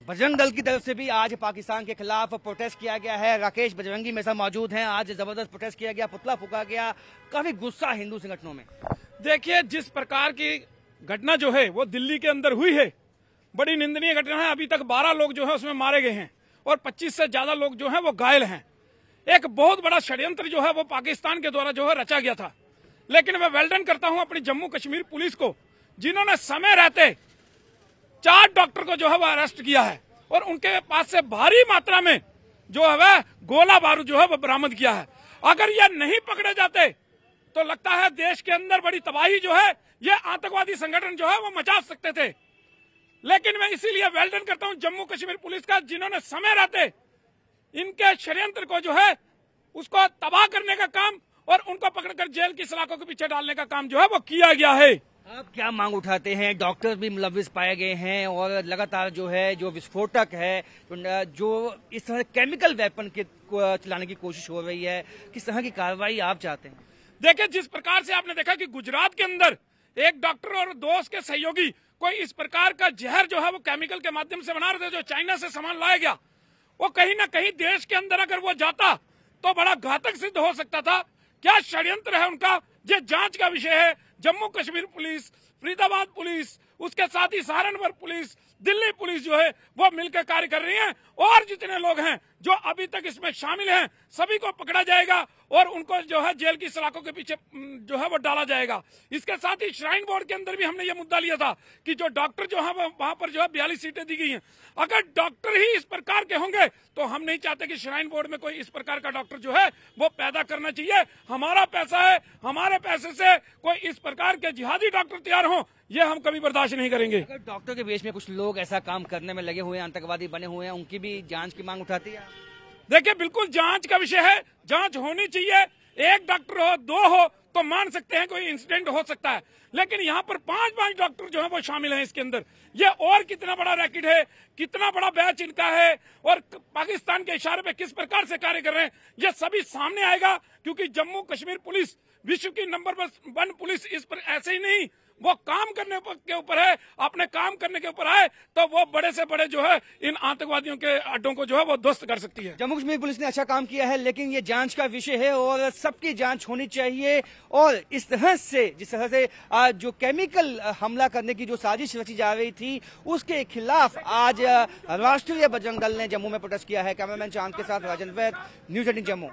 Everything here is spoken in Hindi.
बजरंग दल की तरफ से भी आज पाकिस्तान के खिलाफ प्रोटेस्ट किया गया है। राकेश बजरंगी मेरे साथ मौजूद हैं। आज जबरदस्त प्रोटेस्ट किया गया, पुतला फूका गया, काफी गुस्सा हिंदू संगठनों में। देखिए, जिस प्रकार की घटना जो है वो दिल्ली के अंदर हुई है, बड़ी निंदनीय घटना है। अभी तक 12 लोग जो है उसमें मारे गए हैं और 25 से ज्यादा लोग जो है वो घायल हैं। एक बहुत बड़ा षड्यंत्र जो है वो पाकिस्तान के द्वारा जो है रचा गया था। लेकिन मैं वेल्डन करता हूं अपनी जम्मू कश्मीर पुलिस को, जिन्होंने समय रहते 4 डॉक्टर को जो है वो अरेस्ट किया है और उनके पास से भारी मात्रा में जो है वह गोला बारूद जो है वो बरामद किया है। अगर ये नहीं पकड़े जाते तो लगता है देश के अंदर बड़ी तबाही जो है ये आतंकवादी संगठन जो है वो मचा सकते थे। लेकिन मैं इसीलिए वेल्डन करता हूं जम्मू कश्मीर पुलिस का, जिन्होंने समय रहते इनके षड्यंत्र को जो है उसको तबाह करने का काम और उनको पकड़कर जेल की सलाखों के पीछे डालने का काम जो है वो किया गया है। आप क्या मांग उठाते हैं? डॉक्टर भी मुलविस पाए गए हैं और लगातार जो है जो विस्फोटक है, जो इस तरह केमिकल वेपन के चलाने की कोशिश हो रही है, किस तरह की कार्रवाई आप चाहते हैं? देखिए, जिस प्रकार से आपने देखा कि गुजरात के अंदर एक डॉक्टर और 2 उसके सहयोगी कोई इस प्रकार का जहर जो है वो केमिकल के माध्यम से बना रहे थे, जो चाइना से सामान लाया गया, वो कहीं ना कहीं देश के अंदर अगर वो जाता तो बड़ा घातक सिद्ध हो सकता था। क्या षड्यंत्र है उनका, ये जांच का विषय है। जम्मू कश्मीर पुलिस, फरीदाबाद पुलिस, उसके साथ ही सहारनपुर पुलिस, दिल्ली पुलिस जो है वो मिलकर कार्य कर रही है और जितने लोग हैं जो अभी तक इसमें शामिल हैं सभी को पकड़ा जाएगा और उनको जो है जेल की सलाखों के पीछे जो है वो डाला जाएगा। इसके साथ ही श्राइन बोर्ड के अंदर भी हमने ये मुद्दा लिया था कि जो डॉक्टर जो है वहां पर जो है 42 सीटें दी गई हैं। अगर डॉक्टर ही इस प्रकार के होंगे तो हम नहीं चाहते कि श्राइन बोर्ड में कोई इस प्रकार का डॉक्टर जो है वो पैदा करना चाहिए। हमारा पैसा है, हमारे पैसे से कोई इस प्रकार के जिहादी डॉक्टर तैयार हों, ये हम कभी बर्दाश्त नहीं करेंगे। अगर डॉक्टर के बेच में कुछ लोग ऐसा काम करने में लगे हुए हैं, आतंकवादी बने हुए हैं, उनकी भी जांच की मांग उठाती है? देखिए, बिल्कुल जांच का विषय है, जांच होनी चाहिए। एक डॉक्टर हो, 2 हो तो मान सकते हैं कोई इंसिडेंट हो सकता है, लेकिन यहाँ पर 5 डॉक्टर जो है वो शामिल हैं इसके अंदर। ये और कितना बड़ा रैकेट है, कितना बड़ा बैच इनका है और पाकिस्तान के इशारे पे किस प्रकार से कार्य कर रहे हैं, ये सभी सामने आएगा। क्योंकि जम्मू कश्मीर पुलिस विश्व की नंबर 1 पुलिस इस पर ऐसे ही नहीं, वो काम करने के ऊपर है, अपने काम करने के ऊपर आए तो वो बड़े से बड़े जो है इन आतंकवादियों के अड्डों को जो है वो ध्वस्त कर सकती है। जम्मू कश्मीर पुलिस ने अच्छा काम किया है, लेकिन ये जांच का विषय है और सबकी जांच होनी चाहिए। और इस तरह से जिस तरह से जो केमिकल हमला करने की जो साजिश रची जा रही थी उसके खिलाफ आज राष्ट्रीय बजरंग दल ने जम्मू में प्रोटेस्ट किया है। कैमरामैन चांद के साथ राजन वैद, न्यूज़ 18 जम्मू।